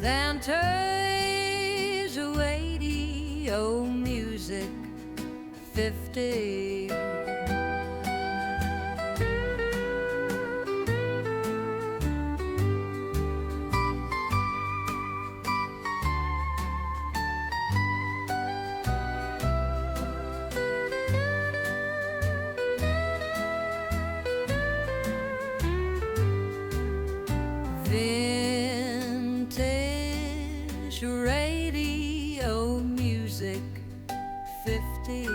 then turns to radio music 50. Vintage radio music 50s.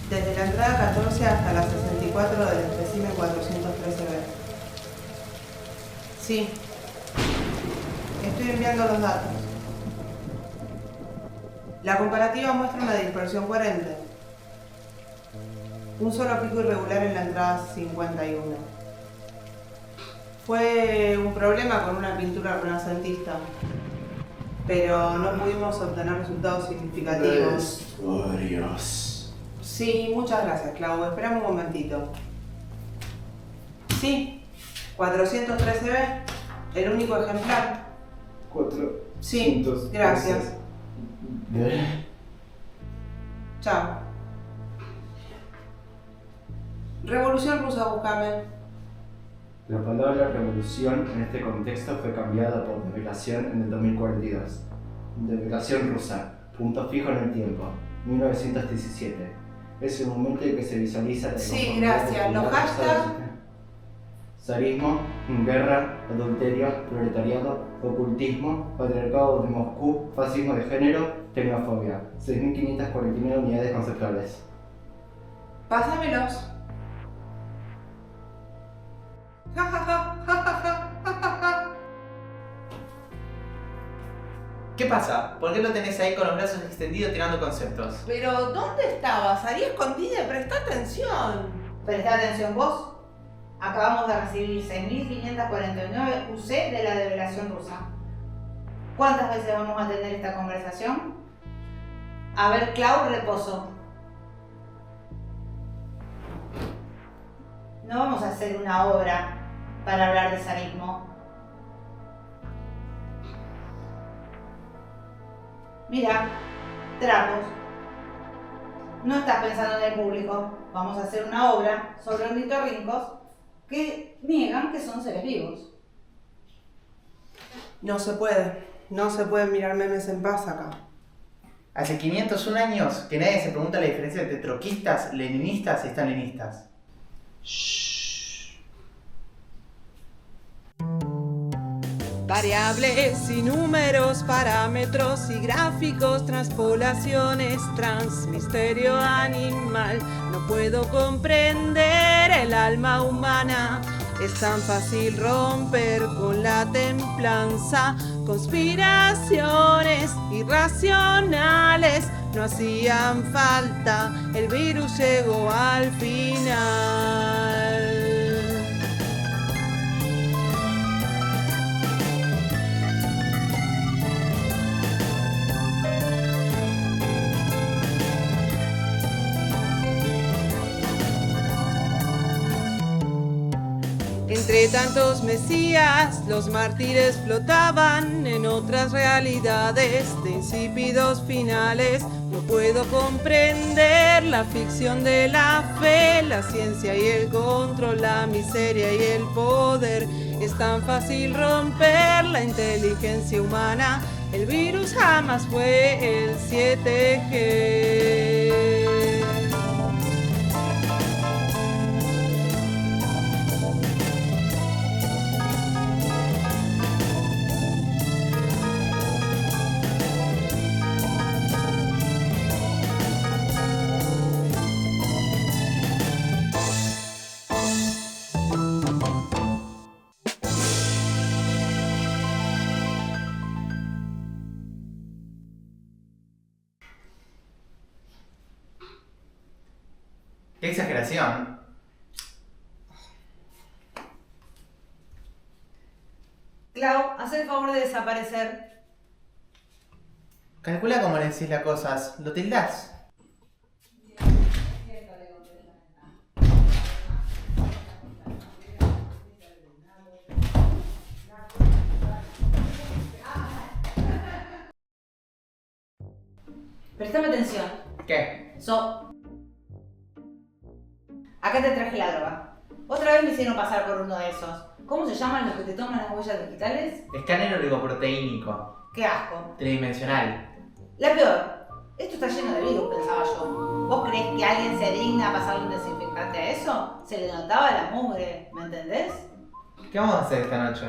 Desde la entrada 14 hasta la 64 del espécimen 413B. Sí. Estoy enviando los datos. La comparativa muestra una dispersión coherente. Un solo pico irregular en la entrada 51. Fue un problema con una pintura renacentista, pero no pudimos obtener resultados significativos. Vestuarios. Sí, muchas gracias, Clau. Esperame un momentito. Sí, 413B, el único ejemplar. 400. Sí, gracias. Chao. Revolución rusa, búscame. La palabra revolución en este contexto fue cambiada por develación en el 2042. Develación rusa, punto fijo en el tiempo, 1917. Es el momento en que se visualiza la Sí, gracias. Los hashtags. Zarismo, guerra, adulterio, proletariado, ocultismo, patriarcado de Moscú, fascismo de género, tecnofobia. 6.549 unidades conceptuales. Pásamelos. ¿Qué pasa? ¿Por qué lo tenés ahí con los brazos extendidos tirando conceptos? Pero, ¿dónde estabas? Salí escondida, presta atención. Prestá atención vos. Acabamos de recibir 6.549 UC de la develación rusa. ¿Cuántas veces vamos a tener esta conversación? A ver, Clau, reposo. No vamos a hacer una obra para hablar de zarismo. Mira, trapos. No estás pensando en el público. Vamos a hacer una obra sobre ornitorrincos que niegan que son seres vivos. No se puede. No se pueden mirar memes en paz acá. Hace 501 años que nadie se pregunta la diferencia entre troquistas, leninistas y stalinistas. Variables y números, parámetros y gráficos, transpolaciones, transmisterio animal. No puedo comprender el alma humana. Es tan fácil romper con la templanza. Conspiraciones irracionales no hacían falta. El virus llegó al final. Entre tantos mesías, los mártires flotaban en otras realidades de insípidos finales. No puedo comprender la ficción de la fe, la ciencia y el control, la miseria y el poder. Es tan fácil romper la inteligencia humana. El virus jamás fue el 7G. ¡Qué exageración! Clau, haz el favor de desaparecer. Calcula cómo le decís las cosas. Lo tildás. Prestame atención. ¿Qué? Acá te traje la droga. Otra vez me hicieron pasar por uno de esos. ¿Cómo se llaman los que te toman las huellas digitales? Escáner oligoproteínico. ¡Qué asco! Tridimensional. La peor. Esto está lleno de virus, pensaba yo. ¿Vos creés que alguien se digna a pasarle un desinfectante a eso? Se le notaba la mugre, ¿me entendés? ¿Qué vamos a hacer esta noche?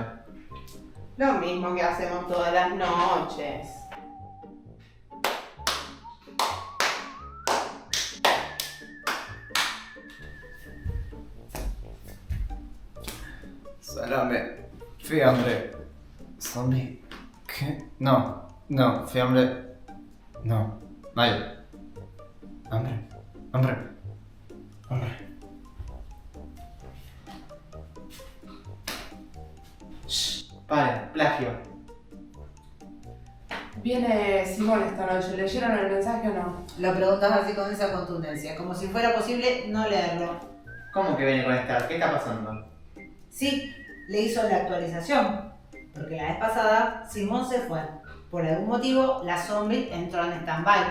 Lo mismo que hacemos todas las noches. Salame, fiambre, zombie, ¿qué? No, fiambre, no, mayo, hambre. Shh, pare, plagio. Viene Simón esta noche, ¿leyeron el mensaje o no? Lo preguntas así con esa contundencia, como si fuera posible no leerlo. ¿Cómo que viene con esta? ¿Qué está pasando? Sí, le hizo la actualización, porque la vez pasada Simón se fue. Por algún motivo, la zombie entró en stand-by.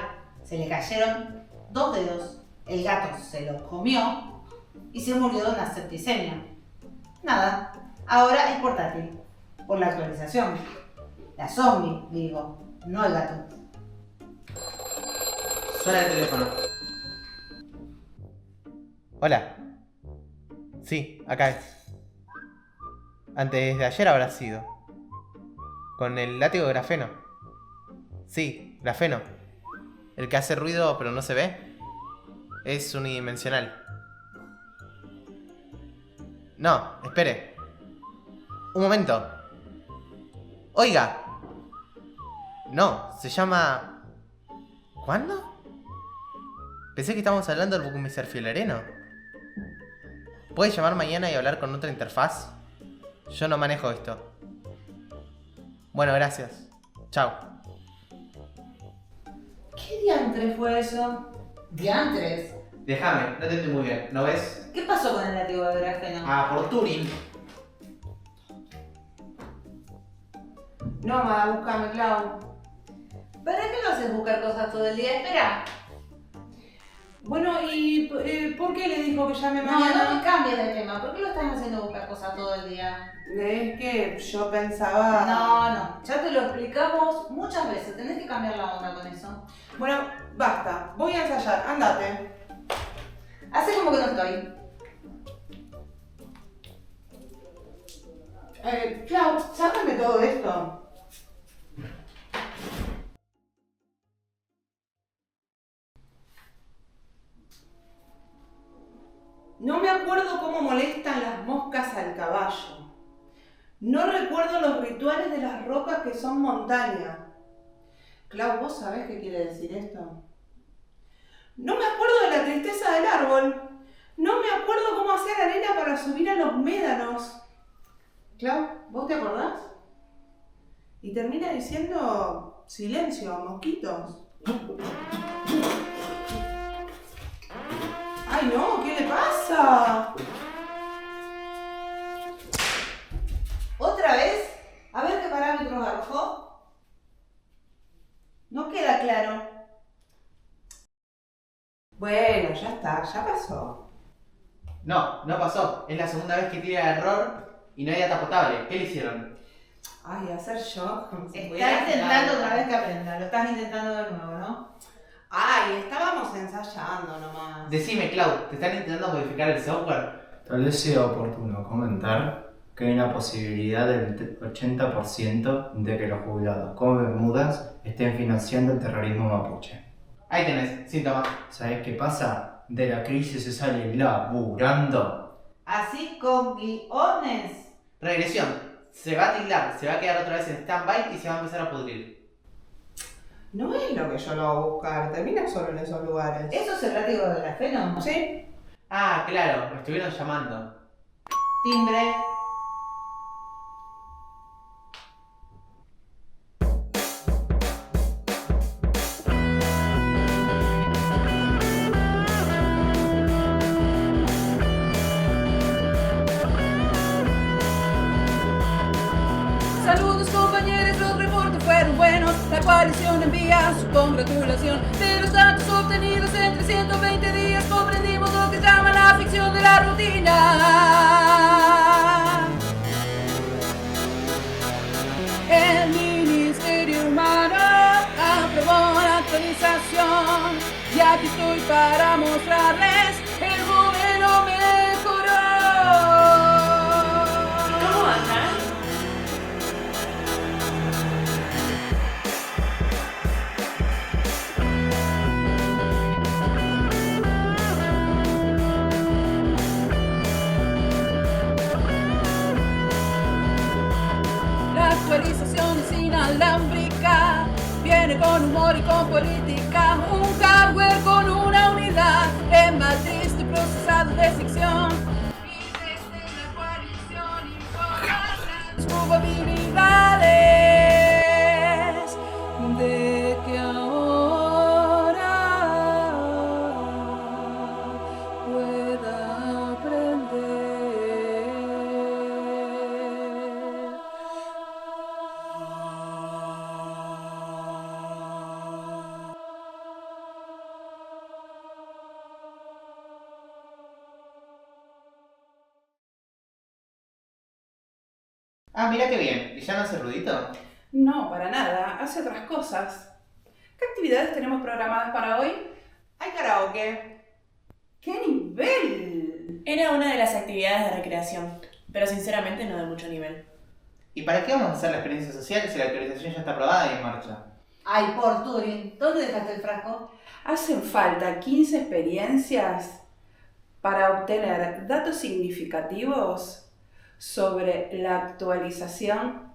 Se le cayeron 2 dedos, el gato se lo comió y se murió de una septicemia. Nada, ahora es portátil, por la actualización. La zombie, digo, no el gato. Suena el teléfono. Hola. Sí, acá es. Antes de ayer habrá sido. Con el látigo de grafeno. Sí, grafeno. El que hace ruido pero no se ve. Es unidimensional. No, espere. Un momento. Oiga. No, se llama... ¿Cuándo? Pensé que estábamos hablando del Bucomiser Fielareno. ¿Puedes llamar mañana y hablar con otra interfaz? Yo no manejo esto. Bueno, gracias. Chao. ¿Qué diantres fue eso? ¿Diantres? Déjame, no te entiendo muy bien. ¿No ves? ¿Qué pasó con el látigo de grafeno? Ah, por Turing. No, Amada, búscame, Clau. ¿Para qué lo haces buscar cosas todo el día? Espera. Bueno, ¿y por qué le dijo que llame No, mañana? no me cambies de tema. ¿Por qué lo estás haciendo buscar cosas todo el día? Es que yo pensaba... No. Ya te lo explicamos muchas veces. Tenés que cambiar la onda con eso. Bueno, basta. Voy a ensayar. Andate. Hace como que no estoy. Clau, sácame todo esto. No me acuerdo cómo molestan las moscas al caballo. No recuerdo los rituales de las rocas que son montaña. Clau, ¿vos sabés qué quiere decir esto? No me acuerdo de la tristeza del árbol. No me acuerdo cómo hacer arena para subir a los médanos. Clau, ¿vos te acordás? Y termina diciendo silencio, mosquitos. ¡Ay no! ¿Qué le pasa? ¿Otra vez? A ver qué parámetros arrojó. No queda claro. Bueno, ya está, ya pasó. No, no pasó. Es la segunda vez que tira error y no hay data potable. ¿Qué le hicieron? Ay, hacer yo. Está intentando otra vez que aprenda. Lo estás intentando de nuevo, ¿no? Ay, estábamos ensayando nomás. Decime, Clau, ¿te están intentando modificar el software? Tal vez sea oportuno comentar que hay una posibilidad del 80% de que los jubilados con Bermudas estén financiando el terrorismo mapuche. Ahí tenés, síntomas. ¿Sabes qué pasa? De la crisis se sale laburando. Así con guiones. Regresión. Se va a tildar, se va a quedar otra vez en stand-by y se va a empezar a pudrir. No es lo que yo lo voy a buscar, termina solo en esos lugares. ¿Eso es el látigo de grafeno? ¿Sí? Ah, claro, me estuvieron llamando. Timbre. compañeros, los reportes fueron buenos. La coalición envía su congratulación. De los datos obtenidos en 320 días, comprendimos lo que llaman la ficción de la rutina. El Ministerio Humano aprobó la actualización y aquí estoy para mostrarles el modelo mejoró. ¿Cómo andan? La actualización es inalámbrica, viene con humor y con política, un hardware con una unidad en matriz de procesado de sección. Y desde la coalición informa las probabilidades de que ahora pueda aprender. Ah, mira qué bien. ¿Y ya no hace ruidito? No, para nada. Hace otras cosas. ¿Qué actividades tenemos programadas para hoy? Hay karaoke. ¡Qué nivel! Era una de las actividades de recreación, pero sinceramente no de mucho nivel. ¿Y para qué vamos a hacer la experiencia social si la actualización ya está aprobada y en marcha? Ay, por Turing, ¿dónde dejaste el frasco? Hacen falta 15 experiencias para obtener datos significativos sobre la actualización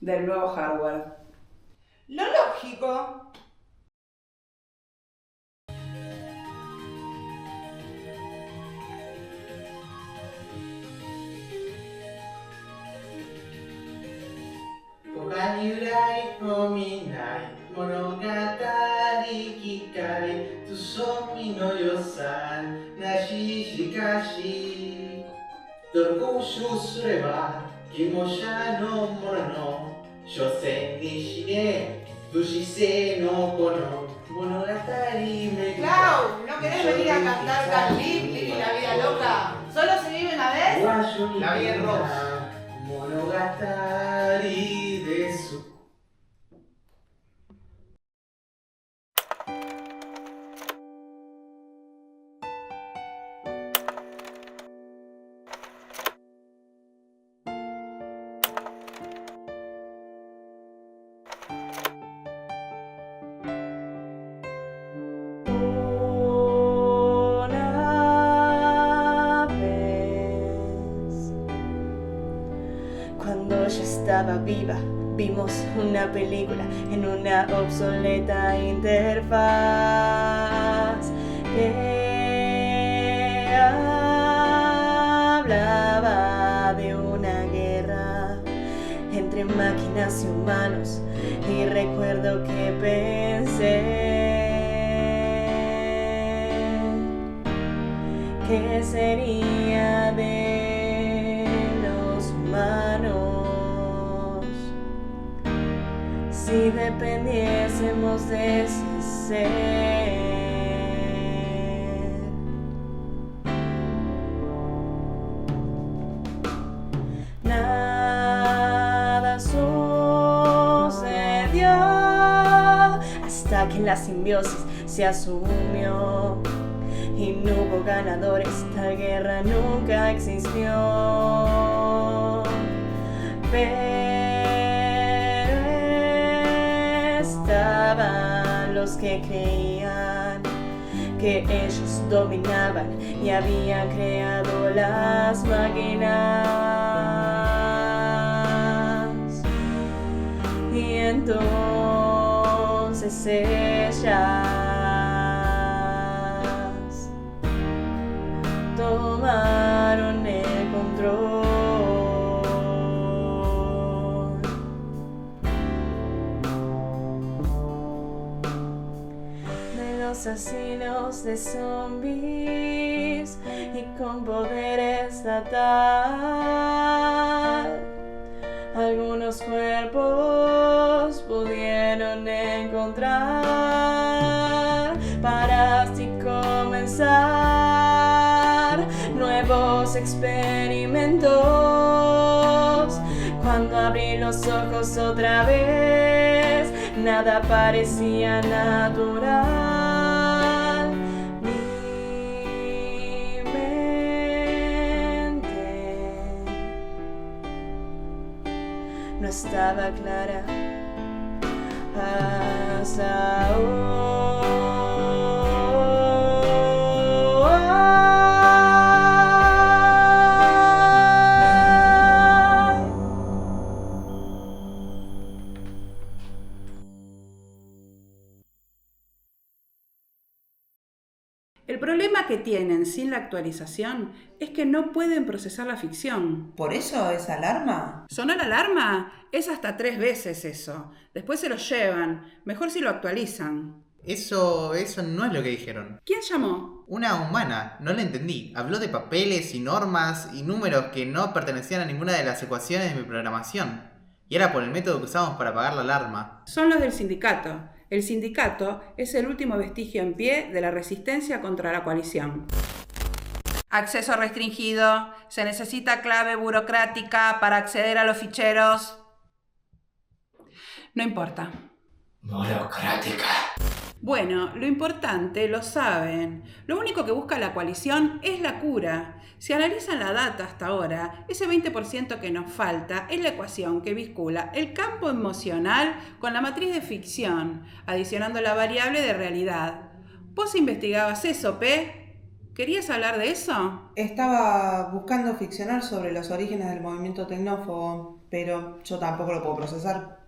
del nuevo hardware. Lo lógico. Kokaniurai ominai monogatari kikai Tsusomi no yosan nashi shikashi Dorkushu sureba kimosha no mono no Shosen ni shine fushise no kono Monogatari me Clau, ¿no querés venir a cantar Carlipli y La Vida Loca? ¿Solo se vive una vez? La vida en rosa Monogatari desu Una vez, cuando yo estaba viva, vimos una película en una obsoleta interfaz que hablaba de una guerra entre máquinas y humanos, y recuerdo que pensé ¿qué sería de los humanos si dependiésemos de ese ser? Nada sucedió hasta que la simbiosis se asumió y no hubo ganadores, tal guerra nunca existió. Pero estaban los que creían que ellos dominaban y habían creado las máquinas. Y entonces ellas tomaron el control. De los asesinos de zombies y con poder estatal, algunos cuerpos experimentos. Cuando abrí los ojos otra vez, nada parecía natural. Mi mente no estaba clara hasta El problema que tienen sin la actualización es que no pueden procesar la ficción. ¿Por eso esa alarma? ¿Sonó la alarma? Es hasta 3 veces eso. Después se lo llevan. Mejor si lo actualizan. Eso no es lo que dijeron. ¿Quién llamó? Una humana, no la entendí. Habló de papeles y normas y números que no pertenecían a ninguna de las ecuaciones de mi programación. Y era por el método que usamos para apagar la alarma. Son los del sindicato. El sindicato es el último vestigio en pie de la resistencia contra la coalición. Acceso restringido. Se necesita clave burocrática para acceder a los ficheros. No importa. Burocrática. Bueno, lo importante lo saben. Lo único que busca la coalición es la cura. Si analizan la data hasta ahora, ese 20% que nos falta es la ecuación que vincula el campo emocional con la matriz de ficción, adicionando la variable de realidad. ¿Vos investigabas eso, P? ¿Querías hablar de eso? Estaba buscando ficcionar sobre los orígenes del movimiento tecnófobo, pero yo tampoco lo puedo procesar.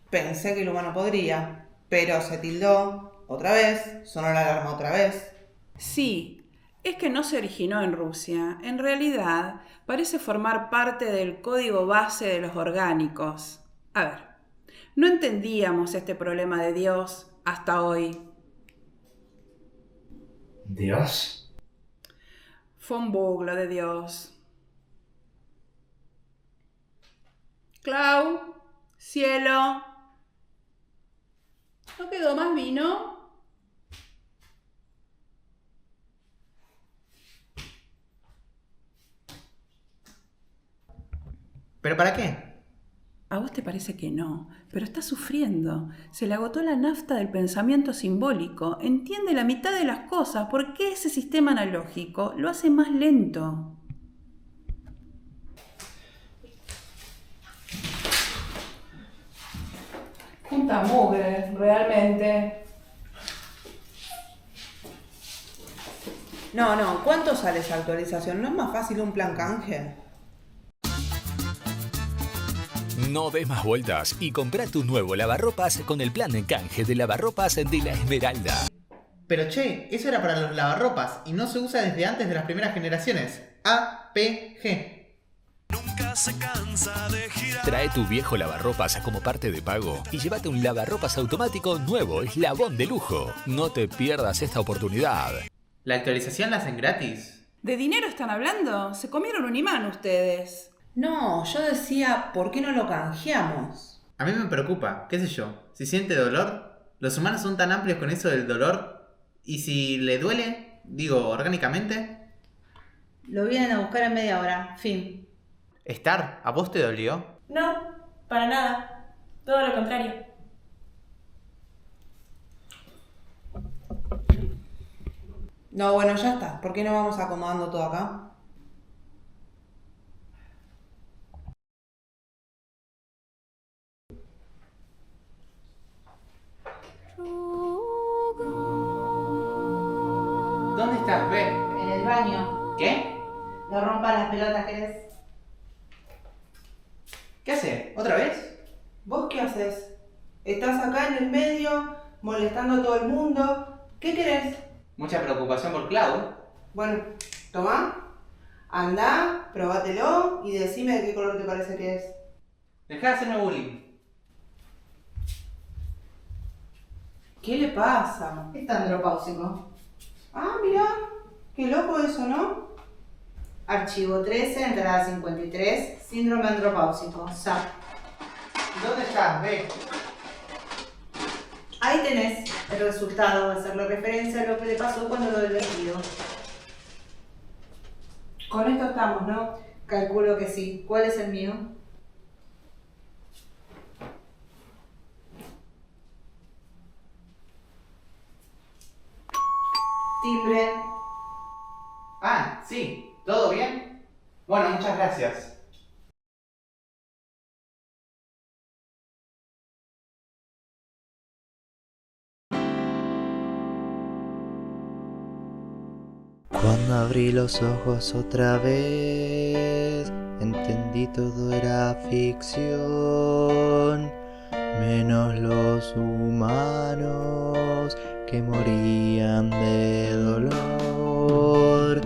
Pensé que el humano podría, pero se tildó otra vez, sonó la alarma otra vez. Sí, es que no se originó en Rusia. En realidad, parece formar parte del código base de los orgánicos. A ver, no entendíamos este problema de Dios hasta hoy. ¿Dios? Fue un bug lo de Dios. Clau, cielo. ¿No quedó más vino? ¿Pero para qué? A vos te parece que no, pero está sufriendo. Se le agotó la nafta del pensamiento simbólico. Entiende la mitad de las cosas. ¿Por qué ese sistema analógico lo hace más lento? Junta mugre, realmente. No, ¿cuánto sale esa actualización? ¿No es más fácil un plan canje? No des más vueltas y compra tu nuevo lavarropas con el plan de canje de lavarropas de la Esmeralda. Pero che, eso era para los lavarropas y no se usa desde antes de las primeras generaciones. APG. Nunca se cansa de girar. Trae tu viejo lavarropas como parte de pago y llévate un lavarropas automático nuevo, eslabón de lujo. No te pierdas esta oportunidad. ¿La actualización la hacen gratis? ¿De dinero están hablando? Se comieron un imán ustedes. No, yo decía, ¿por qué no lo canjeamos? A mí me preocupa, qué sé yo. Si siente dolor, los humanos son tan amplios con eso del dolor. Y si le duele, digo, orgánicamente. Lo vienen a buscar en media hora. Fin. Star, ¿a vos te dolió? No, para nada. Todo lo contrario. No, bueno, ya está. ¿Por qué no vamos acomodando todo acá? ¿Dónde estás, Bé? En el baño. ¿Qué? No rompas las pelotas, ¿querés? ¿Qué hace? ¿Otra vez? ¿Vos qué haces? Estás acá en el medio, molestando a todo el mundo. ¿Qué querés? Mucha preocupación por Clau. Bueno, toma, andá, probátelo y decime de qué color te parece que es. Dejá de hacerme bullying. ¿Qué le pasa? Es andropáusico. Ah, mirá, qué loco eso, ¿no? Archivo 13, entrada 53, síndrome andropáusico, SAP. ¿Dónde estás, Bé? Ahí tenés el resultado, va a hacerle referencia a lo que le pasó cuando lo del vestido. Con esto estamos, ¿no? Calculo que sí. ¿Cuál es el mío? Timbre. Ah, sí. ¿Todo bien? Bueno, muchas gracias. Cuando abrí los ojos otra vez, entendí todo era ficción, menos los humanos que morían de dolor,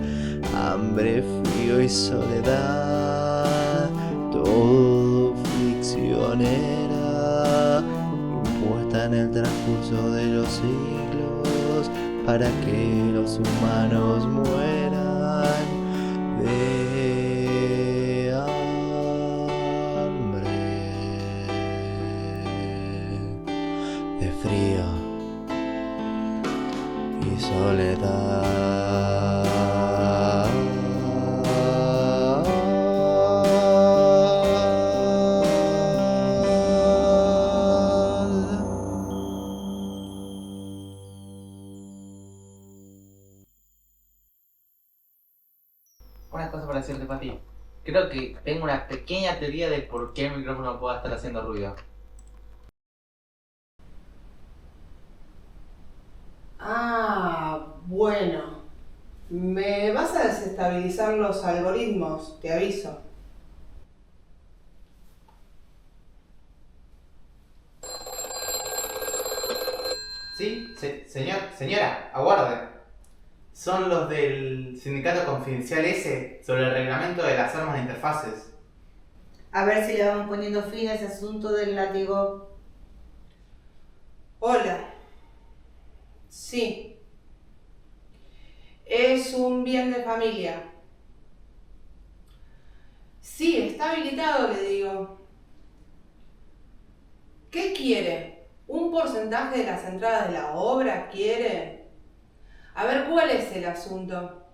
hambre, frío y soledad, todo ficción era, impuesta en el transcurso de los siglos, para que los humanos mueran de hambre, de frío y soledad. Una cosa para decirte, Pati. Creo que tengo una pequeña teoría de por qué el micrófono pueda estar haciendo ruido. Ah, bueno. Me vas a desestabilizar los algoritmos, te aviso. ¿Sí? Señora, aguarde. Son los del sindicato confidencial ese sobre el reglamento de las armas de interfaces. A ver si le vamos poniendo fin a ese asunto del látigo. Hola. Sí. Es un bien de familia. Sí, está habilitado, le digo. ¿Qué quiere? ¿Un porcentaje de las entradas de la obra quiere? A ver, ¿cuál es el asunto?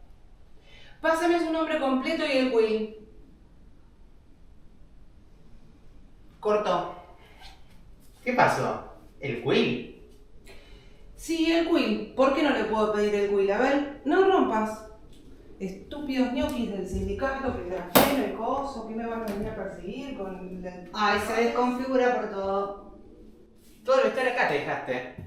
Pásame su nombre completo y el quill. Cortó. ¿Qué pasó? ¿El quill? Sí, el quill. ¿Por qué no le puedo pedir el quill? A ver, no rompas. Estúpidos ñoquis del sindicato, que el grafeno, el coso, ¿qué me van a venir a perseguir con el... Ay, se desconfigura por todo. Todo lo estar acá te dejaste.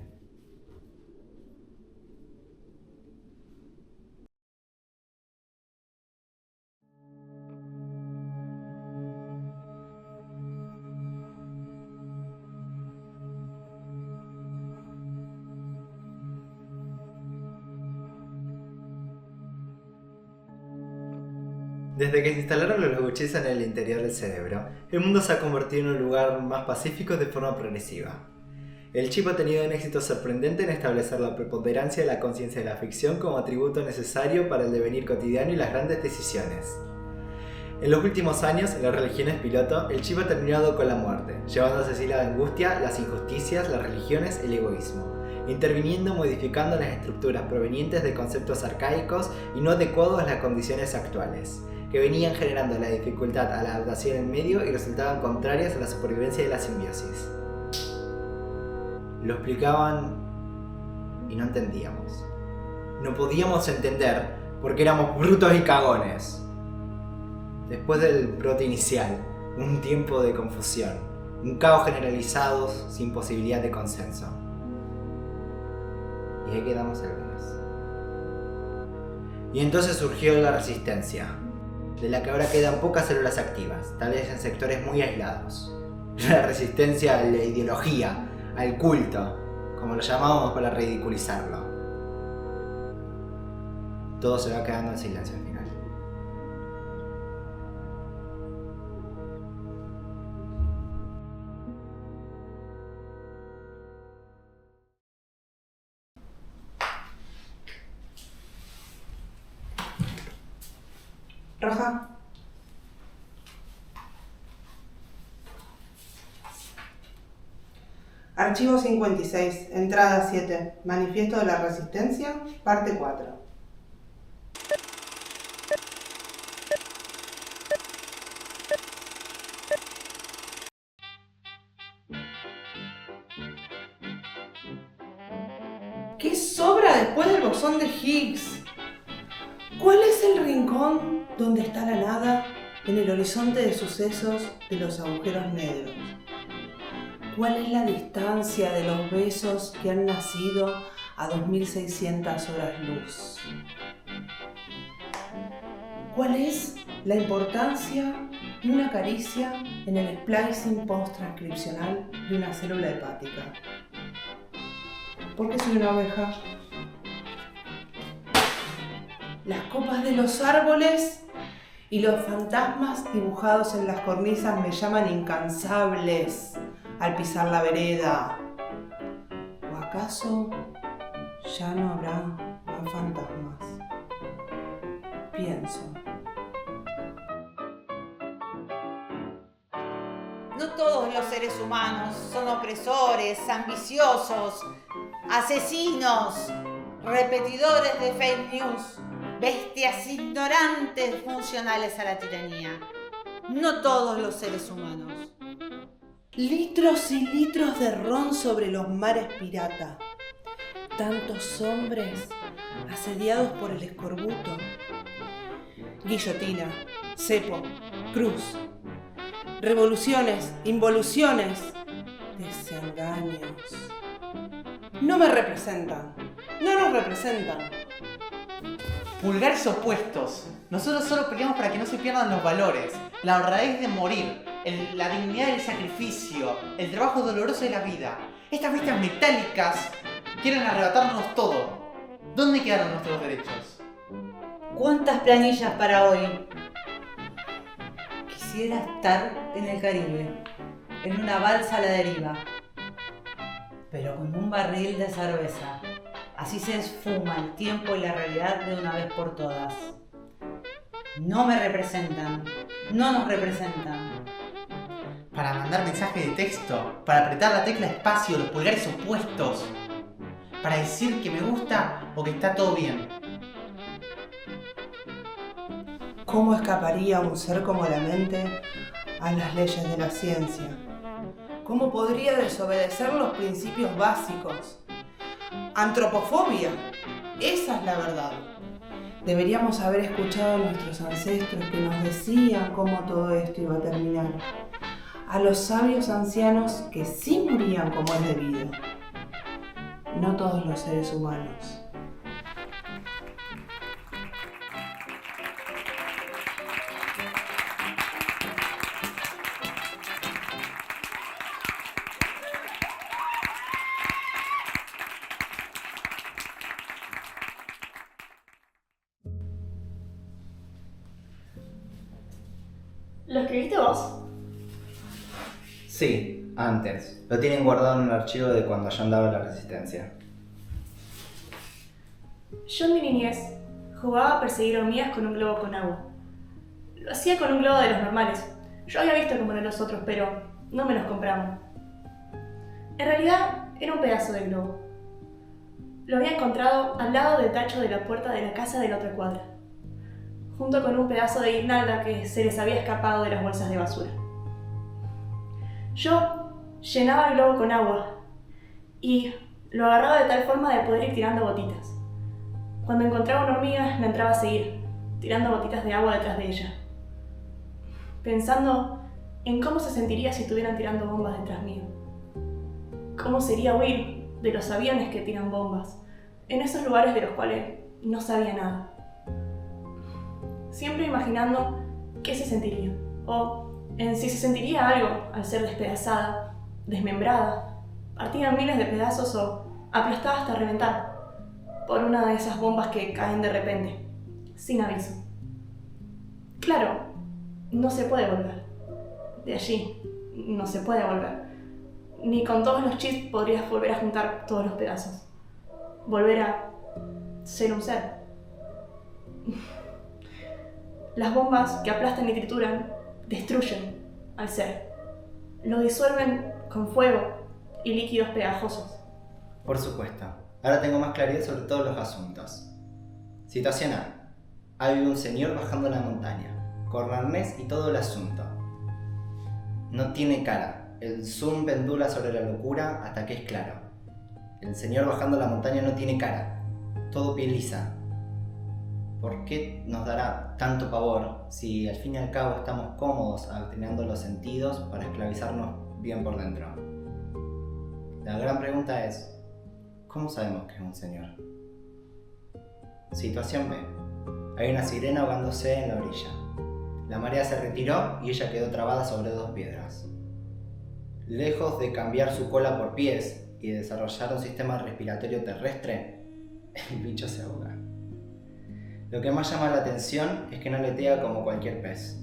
Desde que se instalaron los logochips en el interior del cerebro, el mundo se ha convertido en un lugar más pacífico de forma progresiva. El chip ha tenido un éxito sorprendente en establecer la preponderancia de la conciencia de la ficción como atributo necesario para el devenir cotidiano y las grandes decisiones. En los últimos años, en las religiones piloto, el chip ha terminado con la muerte, llevándose así la angustia, las injusticias, las religiones, el egoísmo, interviniendo modificando las estructuras provenientes de conceptos arcaicos y no adecuados a las condiciones actuales, que venían generando la dificultad a la adaptación en medio y resultaban contrarias a la supervivencia de la simbiosis. Lo explicaban y no entendíamos. No podíamos entender porque éramos brutos y cagones. Después del brote inicial, un tiempo de confusión, un caos generalizado sin posibilidad de consenso. Y ahí quedamos algunos. Y entonces surgió la resistencia, de la que ahora quedan pocas células activas, tal vez en sectores muy aislados. La resistencia a la ideología, al culto, como lo llamábamos para ridiculizarlo. Todo se va quedando en silencio al final. Roja. Archivo 56, entrada 7, Manifiesto de la Resistencia, parte 4. ¿Qué sobra después del bosón de Higgs? ¿Cuál es el rincón donde está la nada en el horizonte de sucesos de los agujeros negros? ¿Cuál es la distancia de los besos que han nacido a 2600 horas luz? ¿Cuál es la importancia de una caricia en el splicing post-transcripcional de una célula hepática? ¿Por qué soy una oveja? Las copas de los árboles y los fantasmas dibujados en las cornisas me llaman incansables al pisar la vereda. ¿O acaso ya no habrá más fantasmas? Pienso. No todos los seres humanos son opresores, ambiciosos, asesinos, repetidores de fake news, bestias ignorantes funcionales a la tiranía. No todos los seres humanos. Litros y litros de ron sobre los mares pirata. Tantos hombres asediados por el escorbuto. Guillotina, cepo, cruz. Revoluciones, involuciones, desengaños. No me representan, no nos representan. Pulgares opuestos. Nosotros solo peleamos para que no se pierdan los valores, la honradez de morir, la dignidad del sacrificio, el trabajo doloroso de la vida. Estas bestias metálicas quieren arrebatarnos todo. ¿Dónde quedaron nuestros derechos? ¿Cuántas planillas para hoy? Quisiera estar en el Caribe, en una balsa a la deriva, pero con un barril de cerveza. Así se esfuma el tiempo y la realidad de una vez por todas. No me representan, no nos representan. Para mandar mensajes de texto, para apretar la tecla espacio, los pulgares opuestos, para decir que me gusta o que está todo bien. ¿Cómo escaparía un ser como la mente a las leyes de la ciencia? ¿Cómo podría desobedecer los principios básicos? Antropofobia, esa es la verdad. Deberíamos haber escuchado a nuestros ancestros que nos decían cómo todo esto iba a terminar. A los sabios ancianos que sí morían como es debido. No todos los seres humanos. ¿Lo escribiste vos? Sí, antes. Lo tienen guardado en un archivo de cuando yo andaba en la Resistencia. Yo en mi niñez jugaba a perseguir hormigas con un globo con agua. Lo hacía con un globo de los normales. Yo había visto cómo eran los otros, pero no me los compraban. En realidad era un pedazo de globo. Lo había encontrado al lado del tacho de la puerta de la casa de la otra cuadra, junto con un pedazo de guirnalda que se les había escapado de las bolsas de basura. Yo llenaba el globo con agua y lo agarraba de tal forma de poder ir tirando gotitas. Cuando encontraba una hormiga, la entraba a seguir, tirando gotitas de agua detrás de ella, pensando en cómo se sentiría si estuvieran tirando bombas detrás mío. Cómo sería huir de los aviones que tiran bombas, en esos lugares de los cuales no sabía nada. Siempre imaginando qué se sentiría, o en si se sentiría algo al ser despedazada, desmembrada, partida en miles de pedazos o aplastada hasta reventar por una de esas bombas que caen de repente, sin aviso. Claro, no se puede volver. De allí, no se puede volver. Ni con todos los chips podrías volver a juntar todos los pedazos. Volver a ser un ser. Las bombas que aplastan y trituran destruyen al ser. Lo disuelven con fuego y líquidos pegajosos. Por supuesto. Ahora tengo más claridad sobre todos los asuntos. Situación A. Hay un señor bajando la montaña, con arnés y todo el asunto. No tiene cara. El zoom pendula sobre la locura hasta que es claro. El señor bajando la montaña no tiene cara, todo piel lisa. ¿Por qué nos dará tanto pavor si al fin y al cabo estamos cómodos adoctrinando los sentidos para esclavizarnos bien por dentro? La gran pregunta es, ¿cómo sabemos que es un señor? Situación B. Hay una sirena ahogándose en la orilla. La marea se retiró y ella quedó trabada sobre 2 piedras. Lejos de cambiar su cola por pies y desarrollar un sistema respiratorio terrestre, el bicho se ahoga. Lo que más llama la atención es que no aletea como cualquier pez.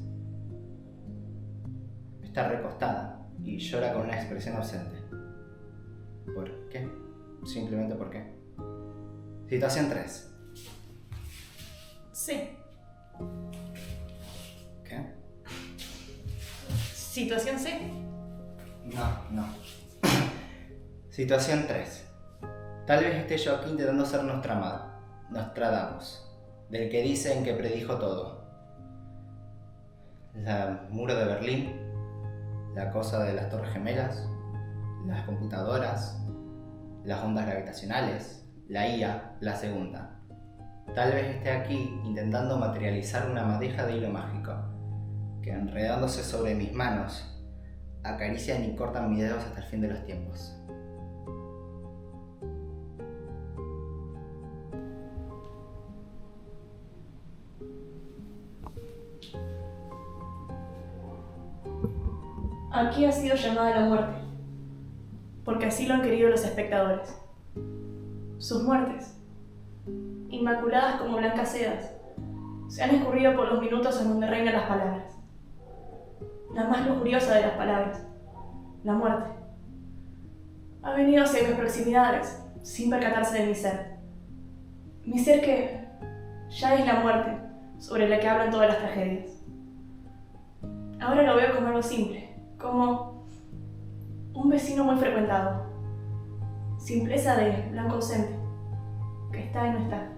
Está recostada y llora con una expresión ausente. ¿Por qué? Simplemente ¿por qué? Situación 3. Sí. ¿Qué? ¿Situación C? No. Situación 3. Tal vez esté yo aquí intentando ser Nostradamus, del que dicen que predijo todo. El muro de Berlín, la cosa de las torres gemelas, las computadoras, las ondas gravitacionales, la IA, la segunda. Tal vez esté aquí intentando materializar una madeja de hilo mágico, que enredándose sobre mis manos, acarician y cortan mis dedos hasta el fin de los tiempos. Aquí ha sido llamada la muerte, porque así lo han querido los espectadores. Sus muertes, inmaculadas como blancas sedas, se han escurrido por los minutos en donde reinan las palabras. La más lujuriosa de las palabras, la muerte, ha venido hacia mis proximidades sin percatarse de mi ser. Mi ser que ya es la muerte sobre la que hablan todas las tragedias. Ahora lo veo como algo simple, como un vecino muy frecuentado. Simpleza de blanco ausente, que está y no está.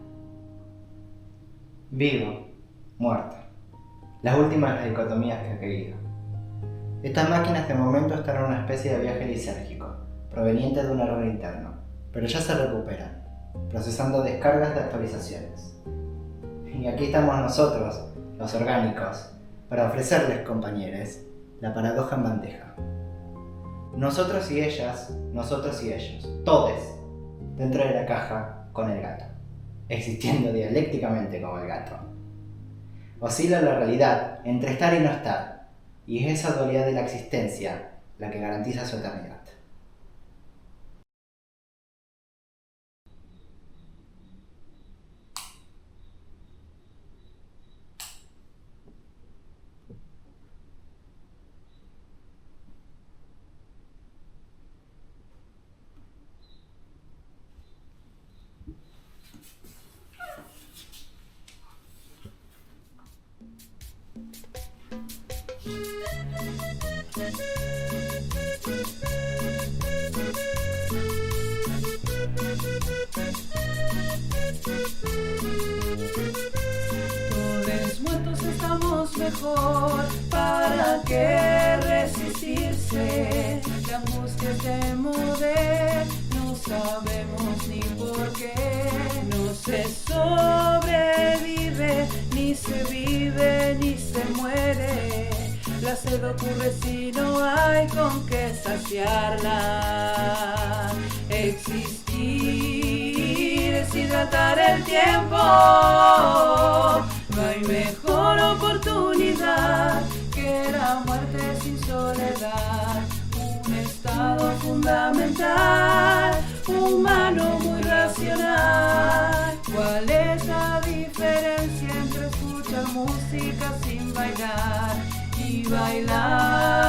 Vivo, muerto. Las últimas dicotomías que he querido. Estas máquinas de momento están en una especie de viaje lisérgico, proveniente de un error interno, pero ya se recuperan, procesando descargas de actualizaciones. Y aquí estamos nosotros, los orgánicos, para ofrecerles, compañeros, la paradoja en bandeja. Nosotros y ellas, nosotros y ellos, todos, dentro de la caja con el gato, existiendo dialécticamente como el gato. Oscila la realidad entre estar y no estar, y es esa dualidad de la existencia la que garantiza su eternidad. Todos muertos estamos mejor, ¿para qué resistirse? La angustia se mude, no sabemos ni por qué. No se sobrevive, ni se vive, ni se muere. La sed ocurre si no hay con qué saciarla. Existir es hidratar el tiempo. No hay mejor oportunidad que la muerte sin soledad. Un estado fundamental, humano muy racional. ¿Cuál es la diferencia entre escuchar música sin bailar y bailar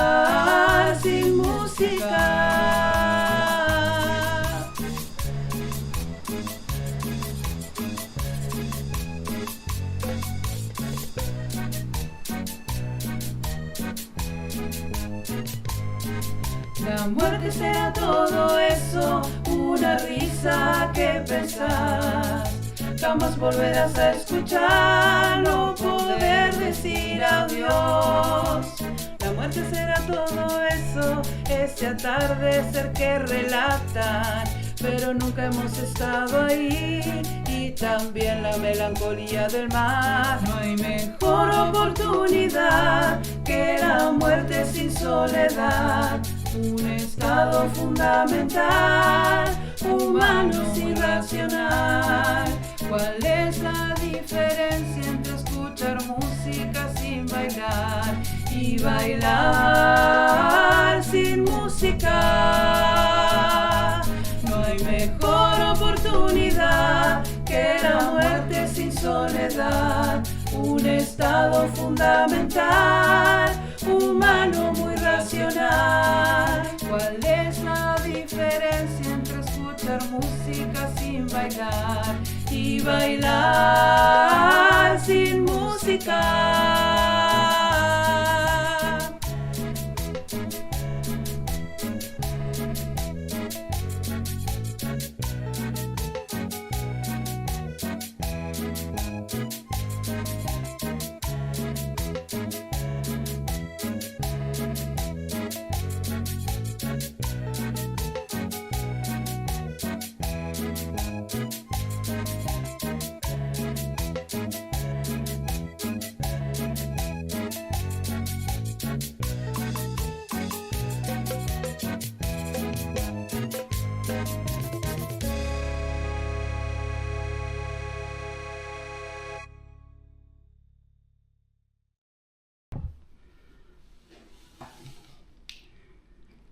sin música? La muerte será todo eso, una risa que pensar. Jamás volverás a escuchar, no poder decir adiós. La muerte será todo eso, ese atardecer que relatan. pero nunca hemos estado ahí. Y también la melancolía del mar. No hay mejor oportunidad que la muerte sin soledad. Un estado fundamental, humano sin racional. ¿Cuál es la diferencia entre escuchar música sin bailar y bailar sin música? No hay mejor oportunidad que la muerte sin soledad. Un estado fundamental, humano muy racional. ¿Cuál es la diferencia entre escuchar música sin bailar y bailar sin música?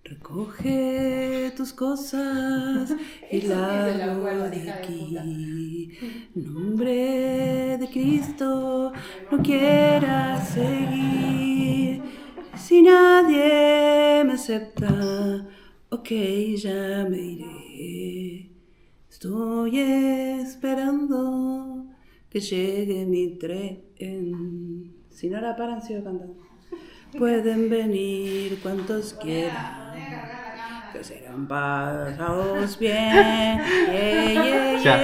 Recoge tus cosas y largo de aquí. En nombre de Cristo, no quieras seguir. Si nadie me acepta, ok, ya me iré. Estoy esperando que llegue mi tren. Si no la paran, sigo cantando. Pueden venir cuantos quieran, que serán pasados bien. Yeah, yeah, yeah.